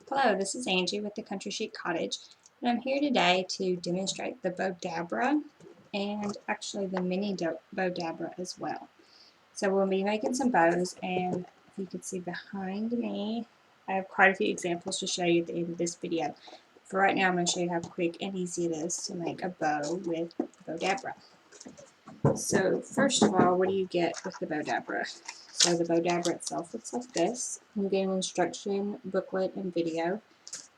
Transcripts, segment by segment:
Hello, this is Angie with the Country Chic Cottage, and I'm here today to demonstrate the Bowdabra and actually the mini Bowdabra as well. So we'll be making some bows, and if you can see behind me, I have quite a few examples to show you at the end of this video. For right now, I'm going to show you how quick and easy it is to make a bow with Bowdabra. So first of all, what do you get with the Bowdabra? So the Bowdabra itself looks like this. You get an instruction booklet and video.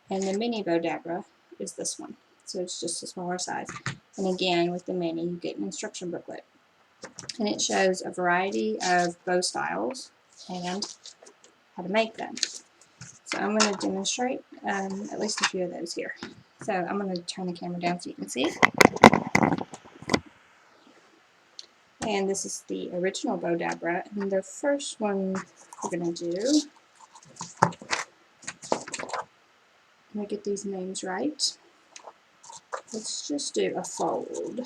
And the mini Bowdabra is this one. So it's just a smaller size. And again, with the mini, you get an instruction booklet. And it shows a variety of bow styles and how to make them. So I'm going to demonstrate at least a few of those here. So I'm going to turn the camera down so you can see. And this is the original Bowdabra. And the first one we're going to do, I'm going to get these names right. Let's just do a fold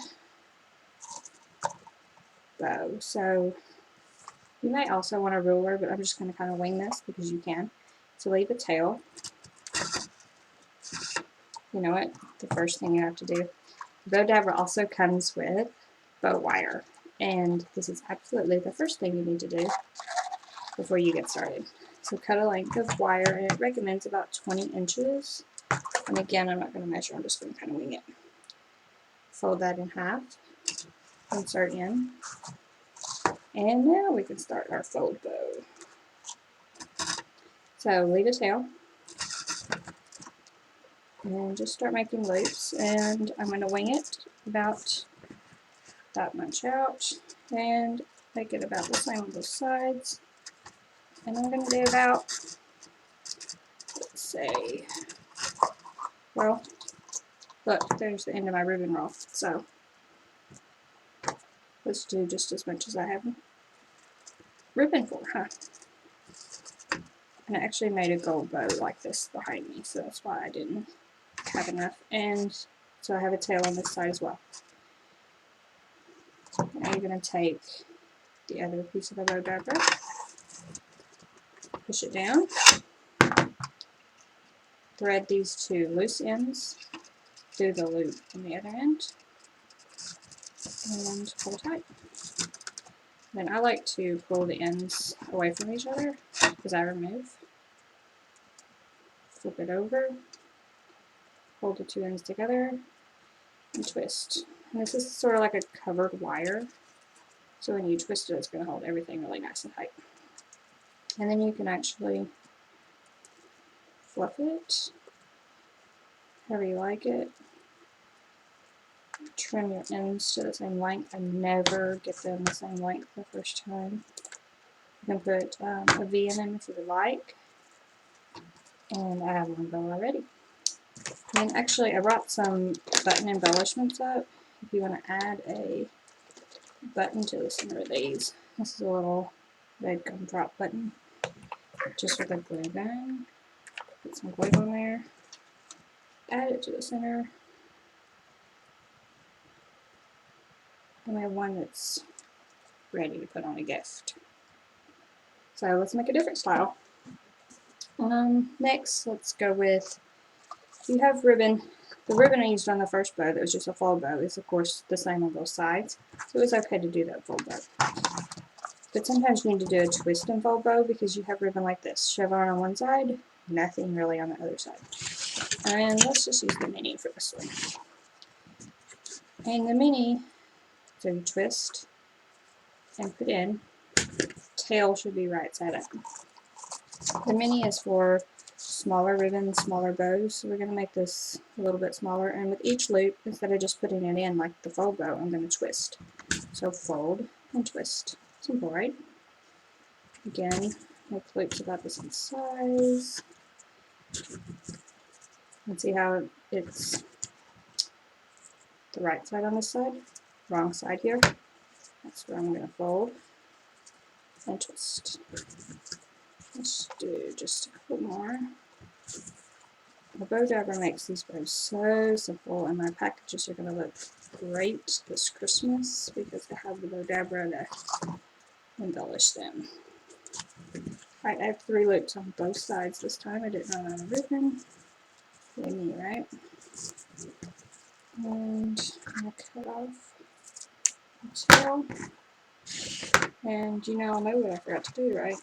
bow. So you might also want a ruler, but I'm just going to kind of wing this because you can. So leave a tail. You know what? The first thing you have to do. Bowdabra also comes with bow wire. And this is absolutely the first thing you need to do before you get started. So cut a length of wire, and it recommends about 20 inches. And again, I'm not going to measure, I'm just going to kind of wing it. Fold that in half, insert in, and now we can start our fold bow. So leave a tail, and just start making loops, and I'm going to wing it about that much out, and make it about the same on both sides. And I'm going to do about, let's say, well, look, there's the end of my ribbon roll. So let's do just as much as I have ribbon for, huh? And I actually made a gold bow like this behind me, so that's why I didn't have enough. And so I have a tail on this side as well. Now you're going to take the other piece of the Bowdabra, push it down, thread these two loose ends, do the loop on the other end, and pull tight. Then I like to pull the ends away from each other as I remove. Flip it over, hold the two ends together, and twist. And this is sort of like a covered wire, so when you twist it, it's going to hold everything really nice and tight. And then you can actually fluff it however you like it. Trim your ends to the same length. I never get them the same length the first time. You can put a V in them if you would like. And I have one bow already. And actually I brought some button embellishments up. If you want to add a button to the center of these. This is a little red gumdrop button. Just with a glue gun. Put some glue on there. Add it to the center. And I have one that's ready to put on a gift. So let's make a different style. Next, let's go with, you have ribbon. The ribbon I used on the first bow that was just a fold bow is of course the same on both sides. So it's okay to do that fold bow. But sometimes you need to do a twist and fold bow because you have ribbon like this. Chevron on one side, nothing really on the other side. And let's just use the mini for this one. And the mini, so you twist and put in, tail should be right side up. The mini is for smaller ribbons, smaller bows, so we're going to make this a little bit smaller, and with each loop, instead of just putting it in like the fold bow, I'm going to twist. So fold and twist. Simple, right? Again, make loops about the same size. And see how it's the right side on this side, wrong side here. That's where I'm going to fold and twist. Let's do just a couple more. The Bowdabra makes these bows so simple, and my packages are going to look great this Christmas because I have the Bowdabra to embellish them. Alright, I have 3 loops on both sides this time. I didn't run out of ribbon. Yay me, right? And I'm going to cut off the tail. And you know what I forgot to do, right?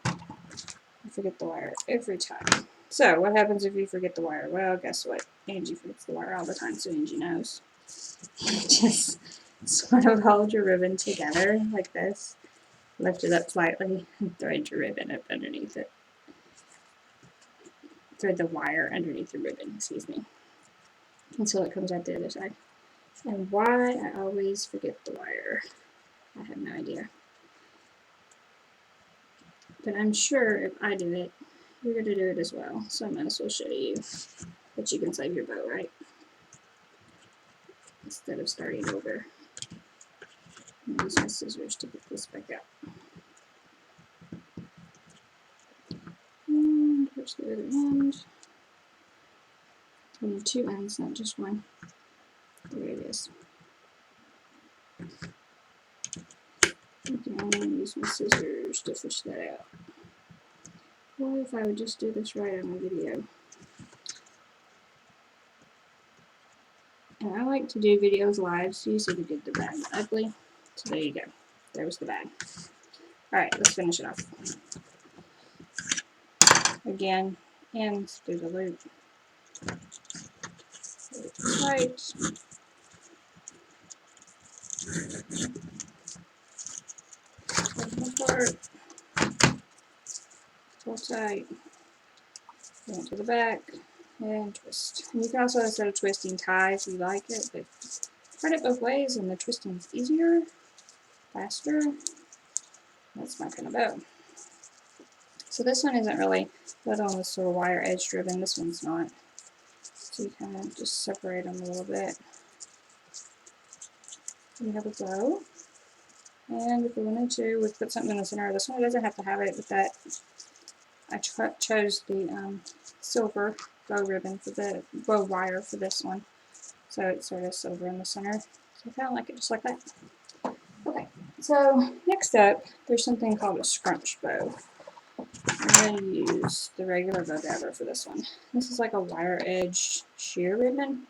I forget the wire every time. So, what happens if you forget the wire? Well, guess what? Angie forgets the wire all the time, so Angie knows. Just sort of hold your ribbon together like this. Lift it up slightly and thread your ribbon up underneath it. Thread the wire underneath the ribbon, excuse me, until it comes out the other side. And why I always forget the wire, I have no idea. But I'm sure if I do it, you're going to do it as well. So I might as well show you that you can save your bow, right? Instead of starting over. I'm use my scissors to get this back out. And here's the other end. We need 2 ends, not just one. There it is. Again, I'm going to use my scissors to fish that out. What if I would just do this right on my video? And I like to do videos live so you see the good, the bad, and the ugly. So there you go. There was the bad. Alright, let's finish it off. Again, ends through the loop. Tight. Apart. Pull tight. Go to the back. And twist. And you can also, instead of twisting, tie if you like it, but try it both ways and the twisting is easier, faster. That's my kind of bow. So this one isn't really, the other one was sort of wire edge driven, this one's not. So you kind of just separate them a little bit. You have a bow. And if we wanted to, we put something in the center. This one doesn't have to have it, but that I chose the silver bow ribbon for the bow wire for this one. So it's sort of silver in the center. So I kind of like it just like that. Okay, so next up, there's something called a scrunch bow. I'm going to use the regular Bowdabra for this one. This is like a wire edge sheer ribbon.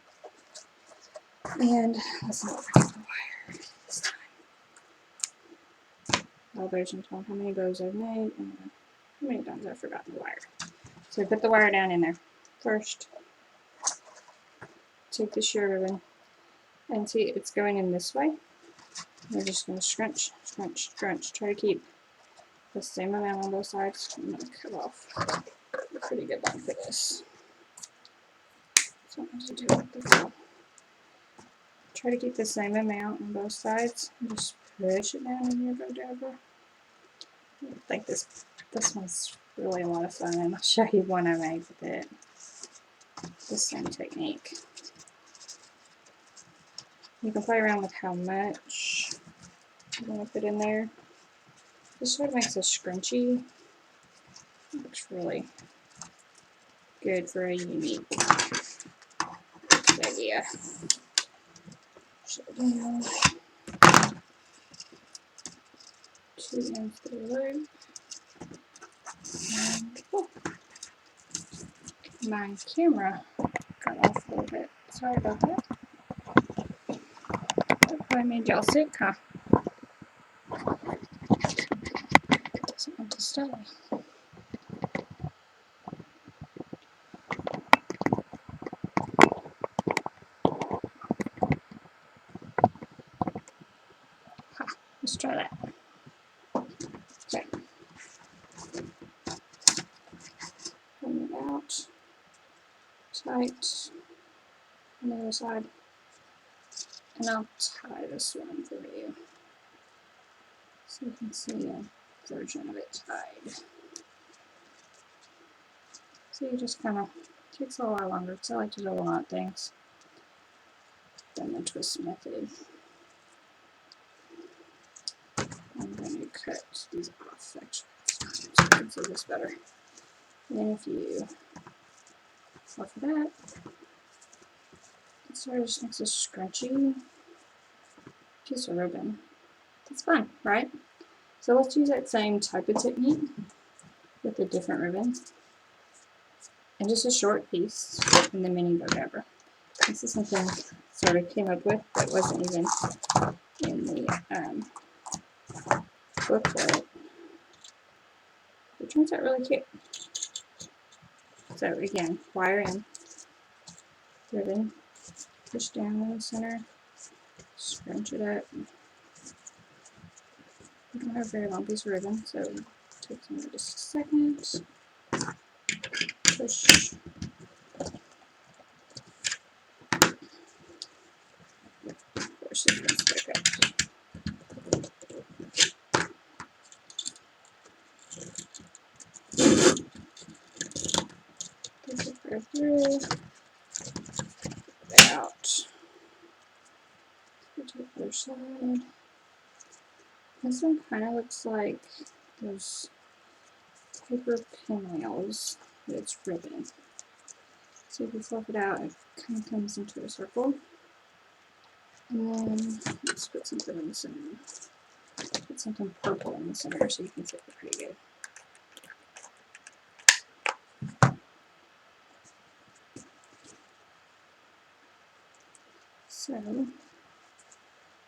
And let's not forget the wire this time. Oh, there's some time how many bows I've made and how many times I've forgotten the wire. So put the wire down in there first. Take the sheer ribbon and see it's going in this way. We're just going to scrunch, scrunch, scrunch. Try to keep the same amount on both sides. I'm going to cut off a pretty good one for this. So I'm going to do it this way. Try to keep the same amount on both sides. Just push it down in your Bowdabra. I think this one's really a lot of fun, and I'll show you one I made with it. The same technique. You can play around with how much you want to put in there. This sort of makes a scrunchy. Looks really good for a unique idea. Shut down. 2 ends to the loop. And oh, my camera got off a little bit. Sorry about that. I made y'all sick, huh? Doesn't want to stay. Let's try that. Okay. Bring it out. Tight. On the other side. And I'll tie this one for you. So you can see a version of it tied. So you just kind of, takes a while longer because I like to do a lot of things than the twist method. I'm going to cut these off actually so you can see this better. And then if you off of that, it sort of just makes a scrunchy piece of ribbon. That's fun, right? So let's use that same type of technique with a different ribbon. And just a short piece in the mini Bowdabra. This is something I sort of came up with that wasn't even in the booklet. It turns out really cute. So again, wire in, ribbon, push down in the center, scrunch it up. We don't have a very long piece of ribbon, so it takes me just a second. Push. Push it back up. Push it right through. Out. Go to the other side. This one kind of looks like those paper pinwheels, but it's ribbon. So if you flip it out, it kind of comes into a circle. And then let's put something in the center. Put something purple in the center so you can see it pretty good. So,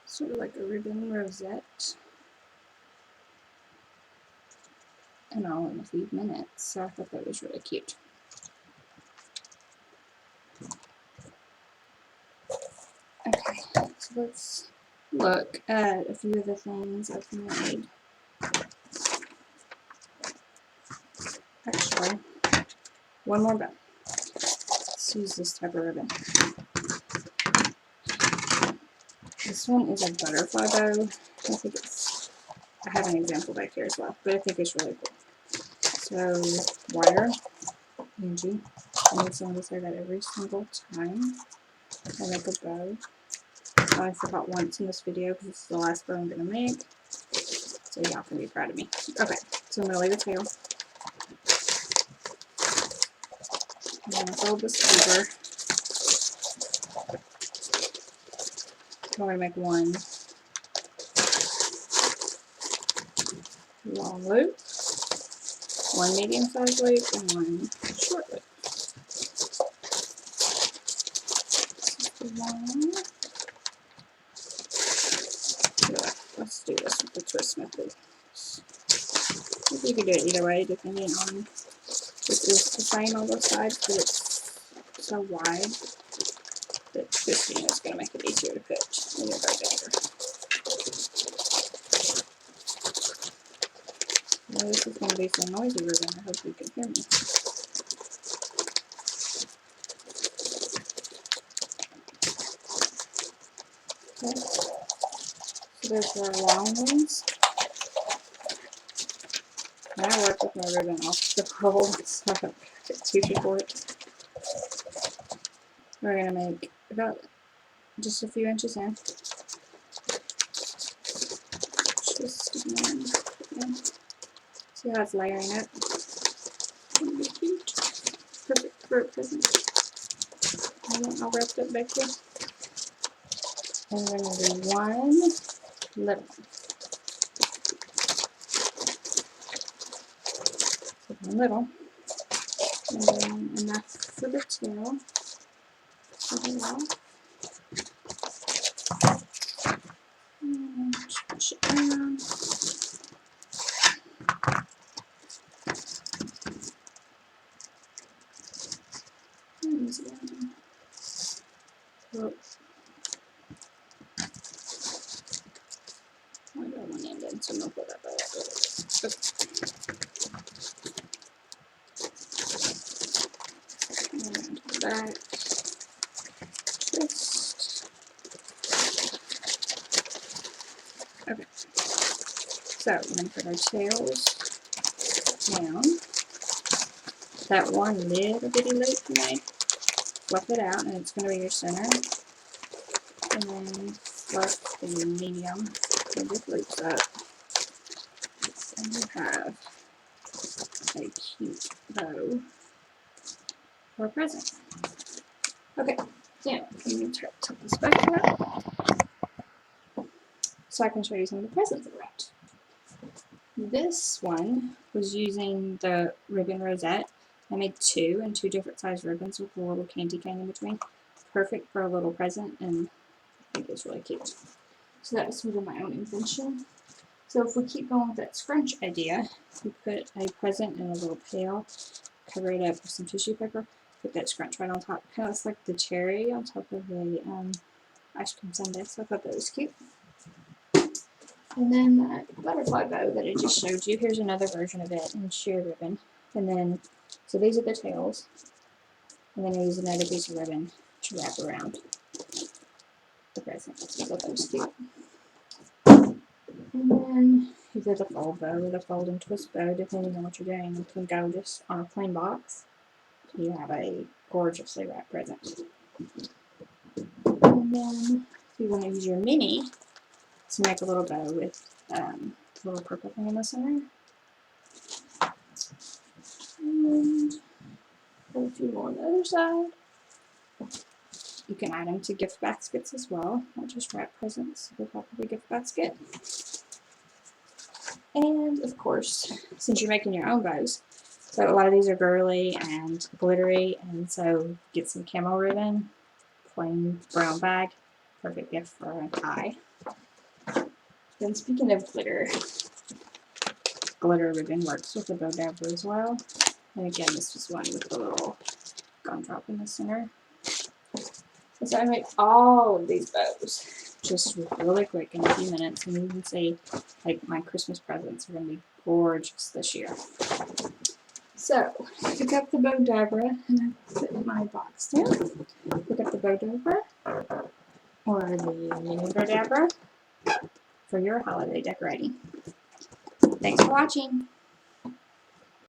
sort of like a ribbon rosette. And all in a few minutes, so I thought that was really cute. Okay, so let's look at a few of the things I've made. Actually, one more bow. Let's use this type of ribbon. This one is a butterfly bow. I have an example back here as well, but I think it's really cool. So, wire, Angie. I need someone to say that every single time I make a bow. I only forgot once in this video because it's the last bow I'm going to make. So y'all can be proud of me. Okay, so I'm going to leave a tail. I'm going to fold this over. I'm going to make one long loop, one medium-sized loop, and one short loop. One. Let's do this with the twist method. You can do it either way, depending on. This is the same on both sides, but it's so wide that twisting is going to make it easier to put in your Bowdabra. Now this is going to be some noisy ribbon. I hope you can hear me. Okay. So there's our long ones. And I work with my ribbon off the roll, so I don't get too short. We're going to make about just a few inches in. Just one. Yeah. See how it's layering up? It's going to be cute. Perfect for a present. I want all wrapped up back here. And we're going to do one little one. So one little. And then enough for the tail. Put it off. And push it down. Easy one. Oh. I got one end in, so I'm going to pull that bow up a little bit. And around to the back. Twist. Okay. So we're going to put our tails down. That one little bitty loop you made, fluff it out, and it's going to be your center. And then fluff the medium big loops up. And you have a cute bow for a present. Okay, so let me tilt this back up so I can show you some of the presents I wrapped. This one was using the ribbon rosette. I made two and two different size ribbons with a little candy cane in between. Perfect for a little present, and I think it's really cute. So that was sort of my own invention. So if we keep going with that scrunch idea, we put a present in a little pail, cover it up with some tissue paper, put that scrunch right on top. Kind of looks like the cherry on top of the ice cream sundae, so I thought that was cute. And then that butterfly bow that I just showed you, here's another version of it in sheer ribbon. And then, so these are the tails. And then I use another piece of ribbon to wrap around the present. So I thought that was cute. And then you get the fold bow or the fold and twist bow, depending on what you're doing. You can go just on a plain box. So you have a gorgeously wrapped present. And then if you want to use your mini to make a little bow with a little purple thing in the center. And a few more on the other side. You can add them to gift baskets as well, not just wrap presents with top of a gift basket. And of course, since you're making your own bows, so a lot of these are girly and glittery, and so get some camo ribbon, plain brown bag, perfect gift for a tie. Then speaking of glitter, glitter ribbon works with the Bowdabra as well. And again, this was one with a little gumdrop in the center. And so I made all of these bows just really quick in a few minutes, and you can see like my Christmas presents are going to be gorgeous this year. So I pick up the Bowdabra and I put in my box there. Pick up the Bowdabra or the mini Bowdabra for your holiday decorating. Thanks for watching.